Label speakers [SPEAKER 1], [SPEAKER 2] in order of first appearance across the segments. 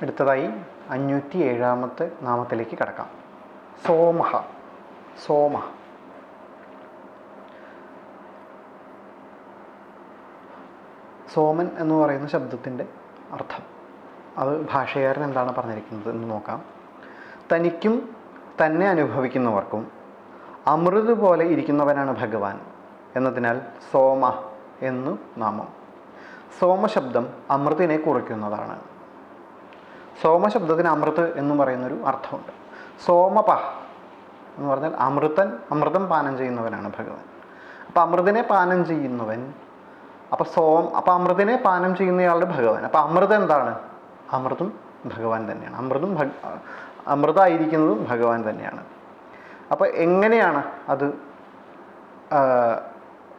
[SPEAKER 1] അടുത്തതായി 507 നാമത്തിലേക്ക് കടക്കാം. സോമഃ. സോമ. സോമൻ എന്ന് പറയുന്ന ശബ്ദത്തിൻ്റെ അർത്ഥം അത് ഭാഷകാരൻ എന്താണ് പറഞ്ഞിരിക്കുന്നത് എന്ന് നോക്കാം. തനിക്കും തന്നെ അനുഭവിക്കുന്നവർക്കും അമൃത് പോലെ ഇരിക്കുന്നവനാണ് ഭഗവാൻ എന്നതിനാൽ സോമ എന്നു നാമം. സോമശബ്ദം അമൃതിനെ കുറിക്കുന്നതാണ്. സോമശബ്ദത്തിന് അമൃത് എന്ന് പറയുന്നൊരു അർത്ഥമുണ്ട്. സോമപ എന്ന് പറഞ്ഞാൽ അമൃതം പാനം ചെയ്യുന്നവനാണ് ഭഗവാൻ. അപ്പം അമൃതിനെ പാനം ചെയ്യുന്നവൻ, അപ്പം അമൃതിനെ പാനം ചെയ്യുന്നയാളുടെ ഭഗവാൻ. അപ്പം അമൃതം എന്താണ്? അമൃതും ഭഗവാൻ തന്നെയാണ്. അമൃതായിരിക്കുന്നതും ഭഗവാൻ തന്നെയാണ്. അപ്പം എങ്ങനെയാണ് അത്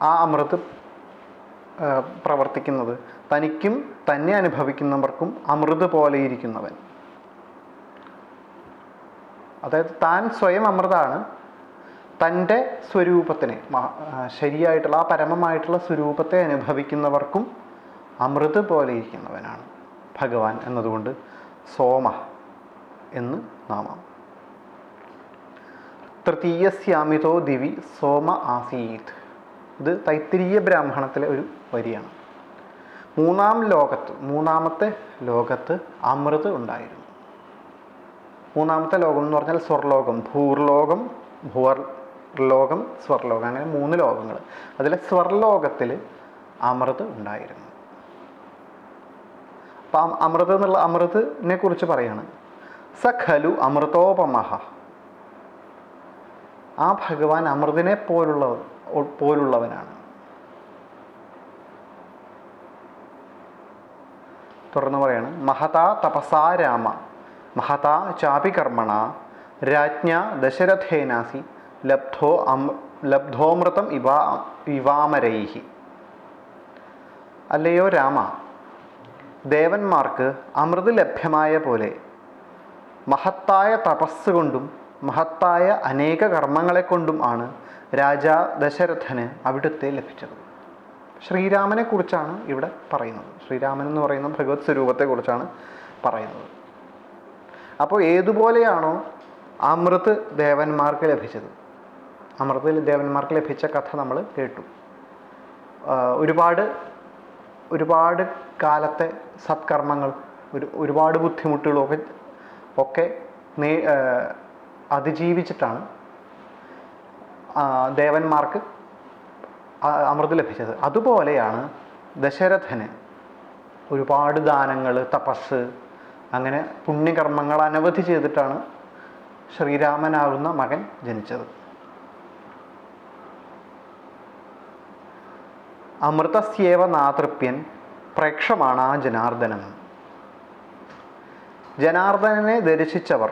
[SPEAKER 1] ആ അമൃത് പ്രവർത്തിക്കുന്നത്? തനിക്കും തന്നെ അനുഭവിക്കുന്നവർക്കും അമൃത് പോലെ ഇരിക്കുന്നവൻ. അതായത് താൻ സ്വയം അമൃതാണ്. തൻ്റെ സ്വരൂപത്തിനെ, ശരിയായിട്ടുള്ള ആ പരമമായിട്ടുള്ള സ്വരൂപത്തെ അനുഭവിക്കുന്നവർക്കും അമൃത് പോലെ ഇരിക്കുന്നവനാണ് ഭഗവാൻ എന്നതുകൊണ്ട് സോമ എന്ന് നാമം. തൃതീയസ്യാമിതോ ദിവി സോമ ആസീത്. ഇത് തൈത്തിരീയ ബ്രാഹ്മണത്തിലെ ഒരു വരിയാണ്. മൂന്നാമത്തെ ലോകത്ത് അമൃത് ഉണ്ടായിരുന്നു. മൂന്നാമത്തെ ലോകം എന്ന് പറഞ്ഞാൽ സ്വർലോകം, ഭൂർലോകം, ഭൂവർലോകം, സ്വർലോകം, അങ്ങനെ 3 ലോകങ്ങൾ. അതിലെ സ്വർലോകത്തിൽ അമൃത് ഉണ്ടായിരുന്നു. അപ്പം അമൃതിനെ കുറിച്ച് പറയാണ്. സ ഖലു അമൃതോപമഃ. ആ ഭഗവാൻ അമൃതിനെ പോലുള്ളവനാണ്. തുടർന്ന് പറയാണ്. മഹതാ തപസാ രാമ മഹതാ ചാപി കർമ്മണ രാജ്ഞ ദശരഥേനാസി ലബ്ധോമൃതം ഇവാമരൈഹി. അല്ലയോ രാമ, ദേവന്മാർക്ക് അമൃത് ലഭ്യമായ പോലെ മഹത്തായ തപസ് കൊണ്ടും മഹത്തായ അനേക കർമ്മങ്ങളെ കൊണ്ടും ആണ് രാജാ ദശരഥന് അവിടുത്തെ ലഭിച്ചത്. ശ്രീരാമനെ കുറിച്ചാണ് ഇവിടെ പറയുന്നത്. ശ്രീരാമൻ എന്ന് പറയുന്ന ഭഗവത് സ്വരൂപത്തെക്കുറിച്ചാണ് പറയുന്നത്. അപ്പോൾ ഏതുപോലെയാണോ അമൃത് ദേവന്മാർക്ക് ലഭിച്ചത്, അമൃത് ദേവന്മാർക്ക് ലഭിച്ച കഥ നമ്മൾ കേട്ടു. ഒരുപാട് കാലത്തെ സത്കർമ്മങ്ങൾ, ഒരുപാട് ബുദ്ധിമുട്ടുകളൊക്കെ അതിജീവിച്ചിട്ടാണ് ദേവന്മാർക്ക് അമൃത് ലഭിച്ചത്. അതുപോലെയാണ് ദശരഥന് ഒരുപാട് ദാനങ്ങൾ, തപസ്, അങ്ങനെ പുണ്യകർമ്മങ്ങൾ അനവധി ചെയ്തിട്ടാണ് ശ്രീരാമനാകുന്ന മകൻ ജനിച്ചത്. അമൃതസ്യേവ നാതൃപ്യൻ പ്രേക്ഷമാണ് ജനാർദ്ദനം. ജനാർദ്ദനനെ ദർശിച്ചവർ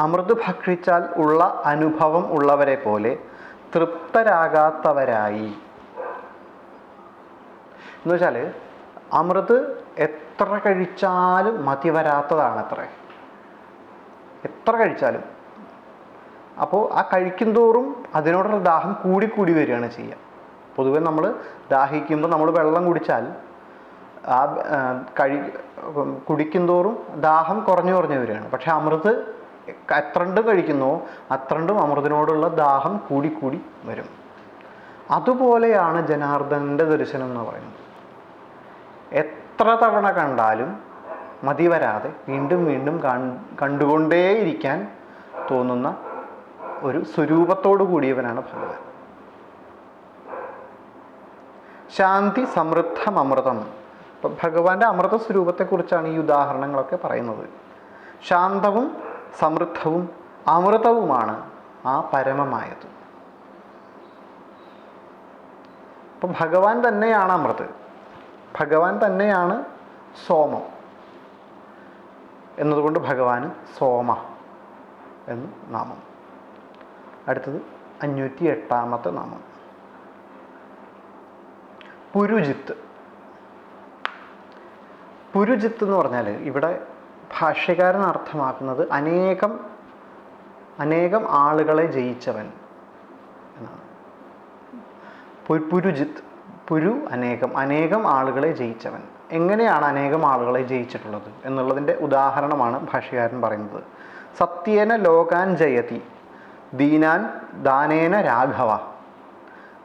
[SPEAKER 1] അമൃത് ഭക്ഷിച്ചാൽ ഉള്ള അനുഭവം ഉള്ളവരെ പോലെ തൃപ്തരാകാത്തവരായി. എന്ന് വെച്ചാൽ അമൃത് എത്ര കഴിച്ചാലും മതി വരാത്തതാണ് എത്ര കഴിച്ചാലും. അപ്പോൾ ആ കഴിക്കും തോറും അതിനോടുള്ള ദാഹം കൂടി വരികയാണ് ചെയ്യുക. പൊതുവെ നമ്മൾ ദാഹിക്കുമ്പോൾ നമ്മൾ വെള്ളം കുടിച്ചാൽ കുടിക്കും തോറും ദാഹം കുറഞ്ഞു വരികയാണ്. പക്ഷെ അമൃത് എത്രണ്ട് കഴിക്കുന്നോ അത്രണ്ടും അമൃതിനോടുള്ള ദാഹം കൂടി വരും. അതുപോലെയാണ് ജനാർദ്ദനൻ്റെ ദർശനം എന്ന് പറയുന്നത്. എത്ര തവണ കണ്ടാലും മതി വരാതെ വീണ്ടും കണ്ടുകൊണ്ടേയിരിക്കാൻ തോന്നുന്ന ഒരു സ്വരൂപത്തോടു കൂടിയവനാണ് ഭഗവാൻ. ശാന്തി സമൃദ്ധം അമൃതം. ഇപ്പം ഭഗവാന്റെ അമൃത സ്വരൂപത്തെക്കുറിച്ചാണ് ഈ ഉദാഹരണങ്ങളൊക്കെ പറയുന്നത്. ശാന്തവും സമൃദ്ധവും അമൃതവുമാണ് ആ പരമമായത്. അപ്പം ഭഗവാൻ തന്നെയാണ് അമൃത്, ഭഗവാൻ തന്നെയാണ് സോമം എന്നതുകൊണ്ട് ഭഗവാന് സോമ എന്ന് നാമം. അടുത്തത് 508 നാമം. പുരുജിത്ത്. പുരുജിത്ത് എന്ന് പറഞ്ഞാൽ ഇവിടെ ഭാഷ്യകാരൻ അർത്ഥമാക്കുന്നത് അനേകം ആളുകളെ ജയിച്ചവൻ എന്നാണ്. പുരുജിത്ത്, പുരു അനേകം ആളുകളെ ജയിച്ചവൻ. എങ്ങനെയാണ് അനേകം ആളുകളെ ജയിച്ചിട്ടുള്ളത് എന്നുള്ളതിൻ്റെ ഉദാഹരണമാണ് ഭാഷ്യകാരൻ പറയുന്നത്. സത്യേന ലോകാൻ ജയതി ദീനാൻ ദാനേന രാഘവ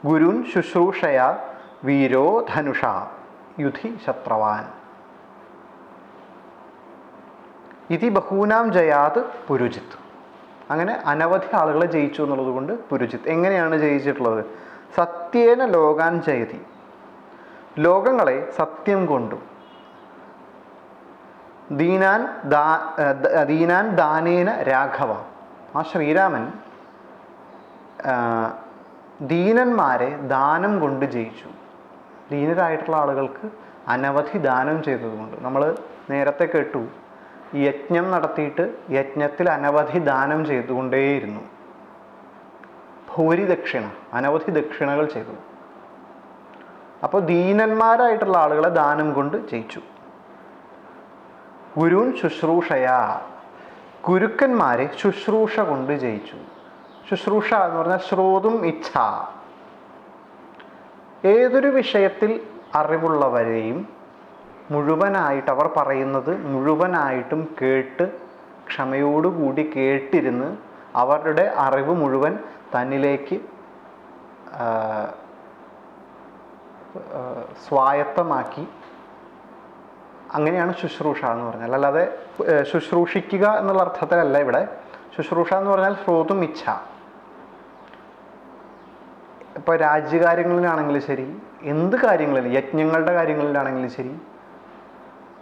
[SPEAKER 1] ഗുരുൻ ശുശ്രൂഷയാ വീരോ ധനുഷ യുധി ശത്രവാൻ ഇതി ബഹൂനാം ജയാത് പുരുജിത്ത്. അങ്ങനെ അനവധി ആളുകളെ ജയിച്ചു എന്നുള്ളത് കൊണ്ട് പുരുജിത്ത്. എങ്ങനെയാണ് ജയിച്ചിട്ടുള്ളത്? സത്യേന ലോകാൻ ജയതി, ലോകങ്ങളെ സത്യം കൊണ്ടും, ദീനാൻ ദാനേന രാഘവ, ആ ശ്രീരാമൻ ദീനന്മാരെ ദാനം കൊണ്ട് ജയിച്ചു. ദീനരായിട്ടുള്ള ആളുകൾക്ക് അനവധി ദാനം ചെയ്തതുകൊണ്ട്. നമ്മൾ നേരത്തെ കേട്ടു, യജ്ഞം നടത്തിയിട്ട് യജ്ഞത്തിൽ അനവധി ദാനം ചെയ്തുകൊണ്ടേയിരുന്നു. ഭൂരി ദക്ഷിണ, അനവധി ദക്ഷിണകൾ ചെയ്തു. അപ്പോൾ ദീനന്മാരായിട്ടുള്ള ആളുകളെ ദാനം കൊണ്ട് ജയിച്ചു. ഗുരുൻ ശുശ്രൂഷയാ, ഗുരുക്കന്മാരെ ശുശ്രൂഷ കൊണ്ട് ജയിച്ചു. ശുശ്രൂഷ എന്ന് പറഞ്ഞാൽ ശ്രോതും ഇച്ഛ. ഏതൊരു വിഷയത്തിൽ അറിവുള്ളവരെയും മുഴുവനായിട്ട് അവർ പറയുന്നത് മുഴുവനായിട്ടും കേട്ട് ക്ഷമയോടുകൂടി കേട്ടിരുന്ന് അവരുടെ അറിവ് മുഴുവൻ തന്നിലേക്ക് സ്വായത്തമാക്കി, അങ്ങനെയാണ് ശുശ്രൂഷ എന്ന് പറഞ്ഞാൽ. അല്ലാതെ ശുശ്രൂഷിക്കുക എന്നുള്ള അർത്ഥത്തിലല്ല ഇവിടെ. ശുശ്രൂഷ എന്ന് പറഞ്ഞാൽ ശ്രോതും ഇച്ഛ. ഇപ്പോൾ രാജ്യകാര്യങ്ങളിലാണെങ്കിലും ശരി, എന്ത് കാര്യങ്ങളിലും, യജ്ഞങ്ങളുടെ കാര്യങ്ങളിലാണെങ്കിലും ശരി,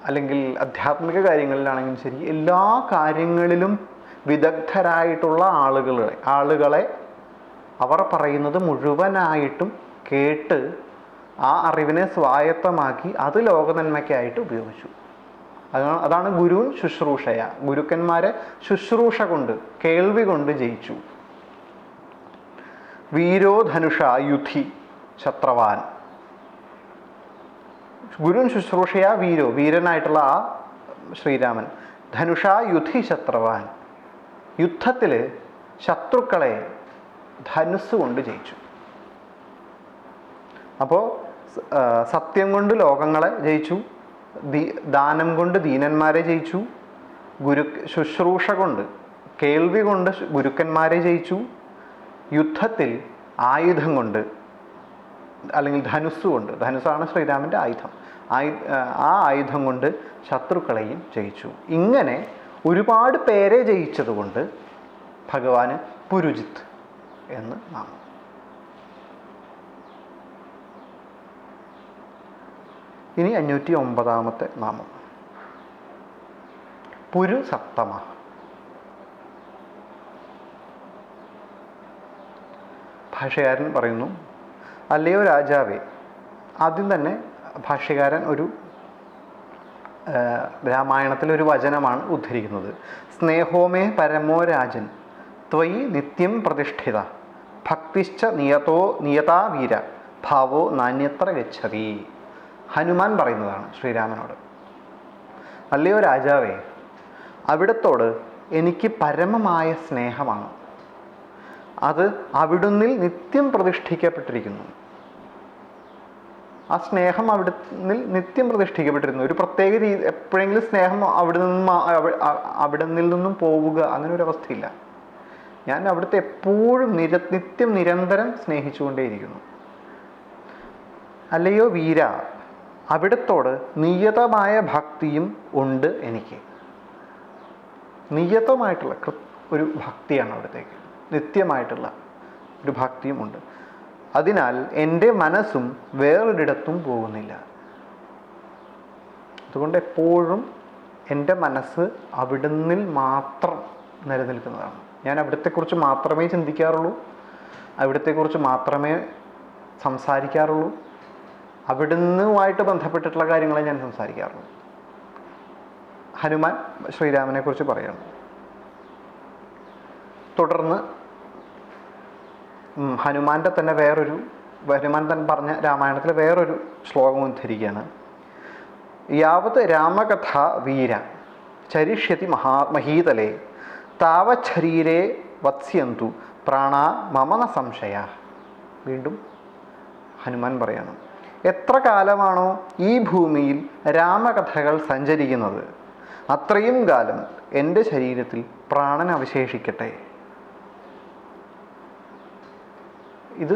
[SPEAKER 1] അല്ലെങ്കിൽ ആധ്യാത്മിക കാര്യങ്ങളിലാണെങ്കിലും ശരി, എല്ലാ കാര്യങ്ങളിലും വിദഗ്ധരായിട്ടുള്ള ആളുകളെ അവർ പറയുന്നത് മുഴുവനായിട്ടും കേട്ട് ആ അറിവിനെ സ്വായത്തമാക്കി അത് ലോകനന്മയ്ക്കായിട്ട് ഉപയോഗിച്ചു. അതാണ് ഗുരുൻ ശുശ്രൂഷയ, ഗുരുക്കന്മാരെ ശുശ്രൂഷ കൊണ്ട്, കേൾവി കൊണ്ട് ജയിച്ചു. വീരോ ധനുഷ യുധി ശത്രവാൻ, ഗുരുൻ ശുശ്രൂഷയ വീരോ, വീരനായിട്ടുള്ള ആ ശ്രീരാമൻ, ധനുഷ യുധി ശത്രവാൻ, യുദ്ധത്തിൽ ശത്രുക്കളെ ധനുസ് കൊണ്ട് ജയിച്ചു. അപ്പോൾ സത്യം കൊണ്ട് ലോകങ്ങളെ ജയിച്ചു, ദാനം കൊണ്ട് ദീനന്മാരെ ജയിച്ചു, ശുശ്രൂഷ കൊണ്ട്, കേൾവി കൊണ്ട് ഗുരുക്കന്മാരെ ജയിച്ചു, യുദ്ധത്തിൽ ആയുധം കൊണ്ട് അല്ലെങ്കിൽ ധനുസ് കൊണ്ട്, ധനുസാണ് ശ്രീരാമൻ്റെ ആയുധം, ആ ആയുധം കൊണ്ട് ശത്രുക്കളെയും ജയിച്ചു. ഇങ്ങനെ ഒരുപാട് പേരെ ജയിച്ചതുകൊണ്ട് ഭഗവാന് പുരുജിത്ത് എന്ന് നാമം. ഇനി 509 നാമം പുരുസത്തമ. ഭാഷ്യകാരൻ പറയുന്നു, അല്ലയോ രാജാവേ. ആദ്യം തന്നെ ഭാഷ്യകാരൻ ഒരു രാമായണത്തിലൊരു വചനമാണ് ഉദ്ധരിക്കുന്നത്. സ്നേഹോമേ പരമോ രാജൻ ത്വയി നിത്യം പ്രതിഷ്ഠിത ഭക്തിശ്ച നിയതാ വീര ഭാവോ നാന്യത്ര ഗച്ഛതി. ഹനുമാൻ പറയുന്നതാണ് ശ്രീരാമനോട്. അല്ലയോ രാജാവേ, അവിടത്തോട് എനിക്ക് പരമമായ സ്നേഹമാണ്. അത് അവിടുന്നിൽ നിത്യം പ്രതിഷ്ഠിക്കപ്പെട്ടിരിക്കുന്നു. ആ സ്നേഹം അവിടുന്നിൽ നിത്യം പ്രതിഷ്ഠിക്കപ്പെട്ടിരുന്നു. ഒരു പ്രത്യേക രീതി, എപ്പോഴെങ്കിലും സ്നേഹം അവിടുന്നിൽ നിന്നും പോവുക, അങ്ങനെ ഒരു അവസ്ഥയില്ല. ഞാൻ അവിടുത്തെ എപ്പോഴും നിത്യം നിരന്തരം സ്നേഹിച്ചുകൊണ്ടേയിരിക്കുന്നു. അല്ലയോ വീര, അവിടത്തോട് നിയതമായ ഭക്തിയും ഉണ്ട് എനിക്ക്. നിയതമായിട്ടുള്ള ഒരു ഭക്തിയാണ് അവിടത്തേക്ക്, നിത്യമായിട്ടുള്ള ഒരു ഭക്തിയും ഉണ്ട്. അതിനാൽ എൻ്റെ മനസ്സും വേറൊരിടത്തും പോകുന്നില്ല. അതുകൊണ്ട് എപ്പോഴും എൻ്റെ മനസ്സ് അവിടുന്നിൽ മാത്രം നിലനിൽക്കുന്നതാണ്. ഞാൻ അവിടത്തെക്കുറിച്ച് മാത്രമേ ചിന്തിക്കാറുള്ളൂ, അവിടത്തെക്കുറിച്ച് മാത്രമേ സംസാരിക്കാറുള്ളൂ, അവിടുന്നുമായിട്ട് ബന്ധപ്പെട്ടിട്ടുള്ള കാര്യങ്ങളെ ഞാൻ സംസാരിക്കാറുള്ളൂ. ഹനുമാൻ ശ്രീരാമനെക്കുറിച്ച് പറയുന്നു. തുടർന്ന് ഹനുമാൻ്റെ തന്നെ ഹനുമാൻ തന്നെ പറഞ്ഞ രാമായണത്തിലെ വേറൊരു ശ്ലോകം ഉദ്ധരിക്കുകയാണ്. യാവത് രാമകഥ വീര ചരിഷ്യതി മഹീതലേ താവത് ശരീരേ വത്സ്യന്തു പ്രാണാ മമ ന സംശയ. വീണ്ടും ഹനുമാൻ പറയണം, എത്ര കാലമാണോ ഈ ഭൂമിയിൽ രാമകഥകൾ സഞ്ചരിക്കുന്നത് അത്രയും കാലം എൻ്റെ ശരീരത്തിൽ പ്രാണൻ അവശേഷിക്കട്ടെ. ഇത്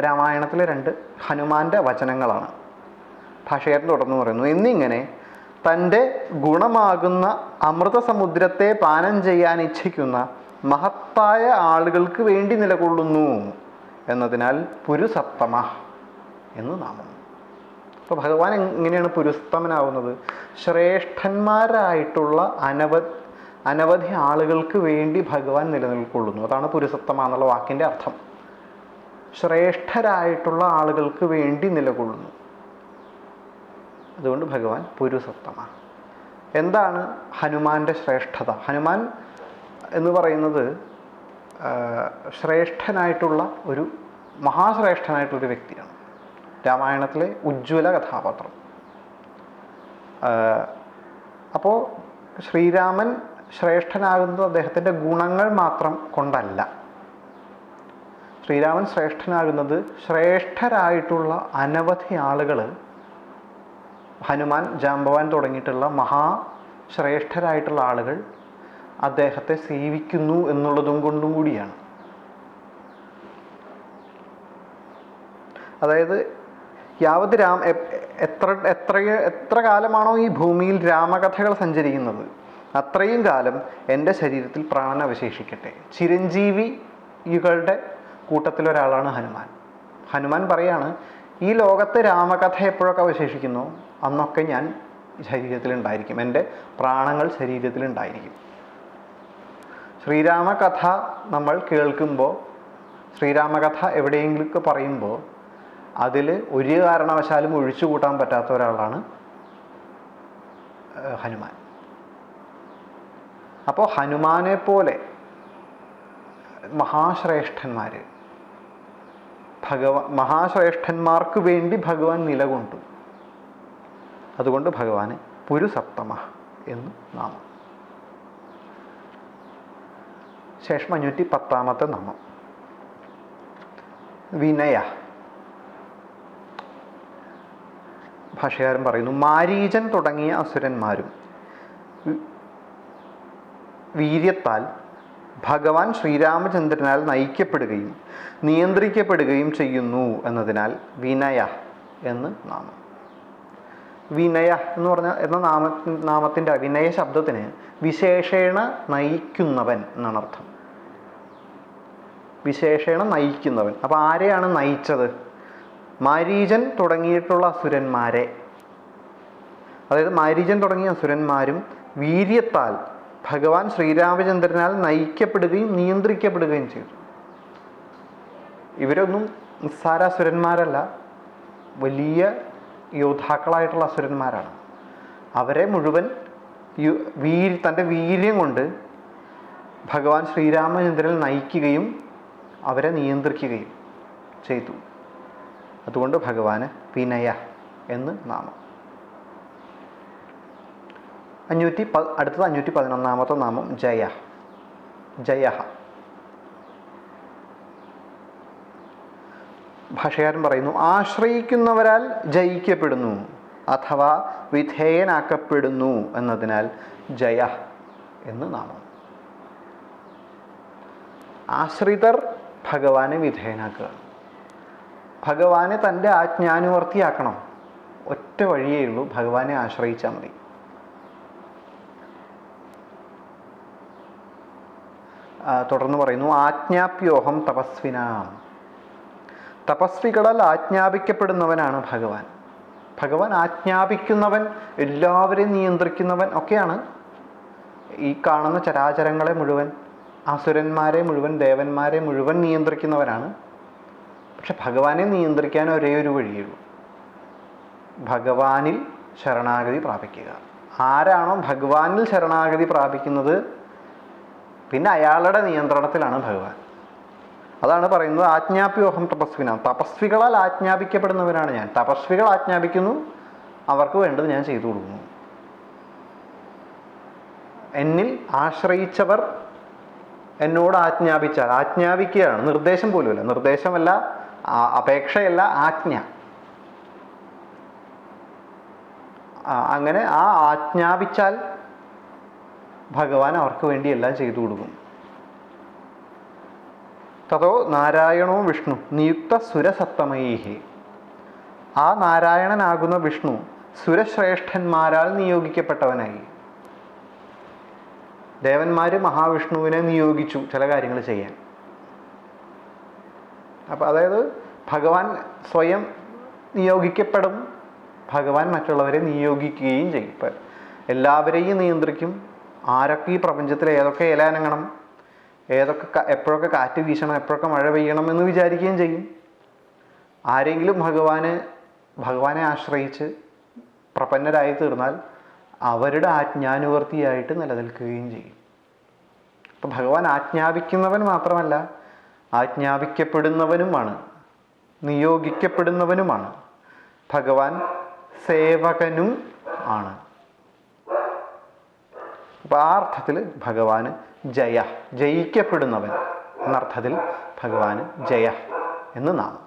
[SPEAKER 1] രാമായണത്തിലെ 2 ഹനുമാന്റെ വചനങ്ങളാണ്. ഭാഷകാരൻ തുടർന്ന് പറയുന്നു, എന്നിങ്ങനെ തൻ്റെ ഗുണമാകുന്ന അമൃതസമുദ്രത്തെ പാനം ചെയ്യാൻ ഇച്ഛിക്കുന്ന മഹത്തായ ആളുകൾക്ക് വേണ്ടി നിലകൊള്ളുന്നു എന്നതിനാൽ പുരുസത്തമ എന്ന് നാമം. അപ്പോൾ ഭഗവാൻ എങ്ങനെയാണ് പുരുസ്തമനാവുന്നത്? ശ്രേഷ്ഠന്മാരായിട്ടുള്ള അനവധി ആളുകൾക്ക് വേണ്ടി ഭഗവാൻ നിലനിൽക്കൊള്ളുന്നു. അതാണ് പുരുസത്തമ എന്നുള്ള വാക്കിൻ്റെ അർത്ഥം. ശ്രേഷ്ഠരായിട്ടുള്ള ആളുകൾക്ക് വേണ്ടി നിലകൊള്ളുന്നു. അതുകൊണ്ട് ഭഗവാൻ പുരുസത്തമ. എന്താണ് ഹനുമാന്റെ ശ്രേഷ്ഠത? ഹനുമാൻ എന്ന് പറയുന്നത് ശ്രേഷ്ഠനായിട്ടുള്ള മഹാശ്രേഷ്ഠനായിട്ടുള്ളൊരു വ്യക്തിയാണ്. രാമായണത്തിലെ ഉജ്ജ്വല കഥാപാത്രം. അപ്പോൾ ശ്രീരാമൻ ശ്രേഷ്ഠനാകുന്നത് അദ്ദേഹത്തിൻ്റെ ഗുണങ്ങൾ മാത്രം കൊണ്ടല്ല. ശ്രീരാമൻ ശ്രേഷ്ഠനാകുന്നത് ശ്രേഷ്ഠരായിട്ടുള്ള അനവധി ആളുകൾ, ഹനുമാൻ, ജാംബവാൻ തുടങ്ങിയിട്ടുള്ള മഹാശ്രേഷ്ഠരായിട്ടുള്ള ആളുകൾ അദ്ദേഹത്തെ സേവിക്കുന്നു എന്നുള്ളതും കൊണ്ടും കൂടിയാണ്. അതായത് യാവത് എത്ര കാലമാണോ ഈ ഭൂമിയിൽ രാമകഥകൾ സഞ്ചരിക്കുന്നത് അത്രയും കാലം എൻ്റെ ശരീരത്തിൽ പ്രാണൻ അവശേഷിക്കട്ടെ. ചിരഞ്ജീവികളുടെ കൂട്ടത്തിലൊരാളാണ് ഹനുമാൻ. ഹനുമാൻ പറയാണ്, ഈ ലോകത്തെ രാമകഥ എപ്പോഴൊക്കെ അവശേഷിക്കുന്നു അന്നൊക്കെ ഞാൻ ശരീരത്തിലുണ്ടായിരിക്കും, എൻ്റെ പ്രാണങ്ങൾ ശരീരത്തിലുണ്ടായിരിക്കും. ശ്രീരാമകഥ നമ്മൾ കേൾക്കുമ്പോൾ, ശ്രീരാമകഥ എവിടെയെങ്കിലുമൊക്കെ പറയുമ്പോൾ അതിൽ ഒരു കാരണവശാലും ഒഴിച്ചു കൂട്ടാൻ പറ്റാത്ത ഒരാളാണ് ഹനുമാൻ. അപ്പോൾ ഹനുമാനെ പോലെ മഹാശ്രേഷ്ഠന്മാർക്ക് വേണ്ടി ഭഗവാൻ നിലകൊണ്ടു. അതുകൊണ്ട് ഭഗവാന് പുരുസത്തമ എന്ന് നാമം. ശേഷം 510 നാമം വിനയ. ഭാഷകാരൻ പറയുന്നു, മാരീചൻ തുടങ്ങിയ അസുരന്മാരും വീര്യത്താൽ ഭഗവാൻ ശ്രീരാമചന്ദ്രനാൽ നയിക്കപ്പെടുകയും നിയന്ത്രിക്കപ്പെടുകയും ചെയ്യുന്നു എന്നതിനാൽ വിനയ എന്ന് നാമം. വിനയ എന്ന് എന്ന നാമത്തിൻ്റെ വിനയ ശബ്ദത്തിന് വിശേഷേണ നയിക്കുന്നവൻ എന്നാണ് അർത്ഥം. വിശേഷേണ നയിക്കുന്നവൻ. അപ്പോൾ ആരെയാണ് നയിച്ചത്? മാരീചൻ തുടങ്ങിയിട്ടുള്ള അസുരന്മാരെ. അതായത് മാരീചൻ തുടങ്ങിയ അസുരന്മാരും വീര്യത്താൽ ഭഗവാൻ ശ്രീരാമചന്ദ്രനാൽ നയിക്കപ്പെടുകയും നിയന്ത്രിക്കപ്പെടുകയും ചെയ്തു. ഇവരൊന്നും നിസ്സാര അസുരന്മാരല്ല, വലിയ യോദ്ധാക്കളായിട്ടുള്ള അസുരന്മാരാണ്. അവരെ മുഴുവൻ തൻ്റെ വീര്യം കൊണ്ട് ഭഗവാൻ ശ്രീരാമചന്ദ്രൻ നയിക്കുകയും അവരെ നിയന്ത്രിക്കുകയും ചെയ്തു. അതുകൊണ്ട് ഭഗവാന് വിനയ എന്ന് നാമം. അടുത്തത് 511 നാമം ജയ. ജയ. ഭാഷകാരൻ പറയുന്നു, ആശ്രയിക്കുന്നവരാൽ ജയിക്കപ്പെടുന്നു അഥവാ വിധേയനാക്കപ്പെടുന്നു എന്നതിനാൽ ജയ എന്ന് നാമം. ആശ്രിതർ ഭഗവാനെ വിധേയനാക്കുക. ഭഗവാനെ തൻ്റെ ആജ്ഞാനുവർത്തിയാക്കണം. ഒറ്റ വഴിയേ ഉള്ളൂ, ഭഗവാനെ ആശ്രയിച്ചാൽ മതി. തുടർന്ന് പറയുന്നു, ആജ്ഞാപ്യോഹം തപസ്വിനാം. തപസ്വികളാൽ ആജ്ഞാപിക്കപ്പെടുന്നവനാണ് ഭഗവാൻ. ഭഗവാൻ ആജ്ഞാപിക്കുന്നവൻ, എല്ലാവരെയും നിയന്ത്രിക്കുന്നവൻ ഒക്കെയാണ്. ഈ കാണുന്ന ചരാചരങ്ങളെ മുഴുവൻ, അസുരന്മാരെ മുഴുവൻ, ദേവന്മാരെ മുഴുവൻ നിയന്ത്രിക്കുന്നവനാണ്. പക്ഷെ ഭഗവാനെ നിയന്ത്രിക്കാൻ ഒരേ ഒരു വഴിയുള്ളൂ, ഭഗവാനിൽ ശരണാഗതി പ്രാപിക്കുക. ആരാണോ ഭഗവാനിൽ ശരണാഗതി പ്രാപിക്കുന്നത് പിന്നെ അയാളുടെ നിയന്ത്രണത്തിലാണ് ഭഗവാൻ. അതാണ് പറയുന്നത്, ആജ്ഞാപ്യോഹം തപസ്വിനാം. തപസ്വികളാൽ ആജ്ഞാപിക്കപ്പെടുന്നവനാണ് ഞാൻ. തപസ്വികൾ ആജ്ഞാപിക്കുന്നു, അവർക്ക് വേണ്ടത് ഞാൻ ചെയ്തു കൊടുക്കുന്നു. എന്നിൽ ആശ്രയിച്ചവർ എന്നോട് ആജ്ഞാപിച്ചാൽ, ആജ്ഞാപിക്കുകയാണ്, നിർദ്ദേശം പോലുമല്ല, നിർദ്ദേശമല്ല, അപേക്ഷയല്ല, ആജ്ഞ. അങ്ങനെ ആ ആജ്ഞാപിച്ചാൽ ഭഗവാൻ അവർക്ക് വേണ്ടി എല്ലാം ചെയ്തു കൊടുക്കും. തതോ നാരായണോ വിഷ്ണു നിയുക്ത സുരസത്തമൈഹി. ആ നാരായണനാകുന്ന വിഷ്ണു സുരശ്രേഷ്ഠന്മാരാൽ നിയോഗിക്കപ്പെട്ടവനായി. ദേവന്മാർ മഹാവിഷ്ണുവിനെ നിയോഗിച്ചു ചില കാര്യങ്ങൾ ചെയ്യാൻ. അപ്പം അതായത് ഭഗവാൻ സ്വയം നിയോഗിക്കപ്പെടും, ഭഗവാൻ മറ്റുള്ളവരെ നിയോഗിക്കുകയും ചെയ്യും. ഇപ്പം എല്ലാവരെയും നിയന്ത്രിക്കും. ആരൊക്കെ ഈ പ്രപഞ്ചത്തിൽ ഏതൊക്കെ ഇല അനങ്ങണം, ഏതൊക്കെ എപ്പോഴൊക്കെ കാറ്റ് വീശണം, എപ്പോഴൊക്കെ മഴ പെയ്യണം എന്ന് വിചാരിക്കുകയും ചെയ്യും. ആരെങ്കിലും ഭഗവാനെ ആശ്രയിച്ച് പ്രപന്നരായി തീർന്നാൽ അവരുടെ ആജ്ഞാനുവർത്തിയായിട്ട് നിലനിൽക്കുകയും ചെയ്യും. അപ്പം ഭഗവാൻ ആജ്ഞാപിക്കുന്നവൻ മാത്രമല്ല, ആജ്ഞാപിക്കപ്പെടുന്നവനുമാണ്, നിയോഗിക്കപ്പെടുന്നവനുമാണ്. ഭഗവാൻ സേവകനും ആണ്. അപ്പം ആ അർത്ഥത്തിൽ ഭഗവാന് ജയിക്കപ്പെടുന്നവൻ എന്നർത്ഥത്തിൽ ഭഗവാന് ജയ എന്ന് നാമം.